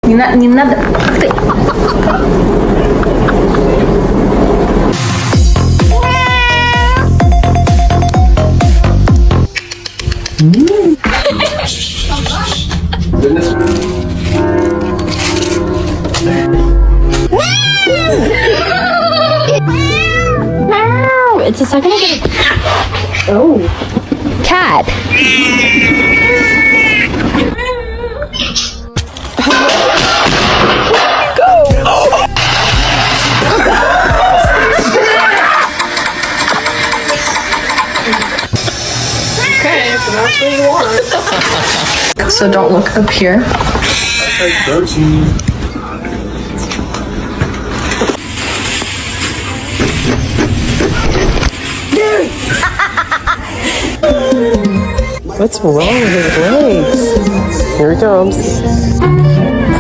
Не надо. Ты. It's a second again. Oh. Cat. Okay, so that's what you want. So don't look up here. What's wrong with his legs? Here he comes.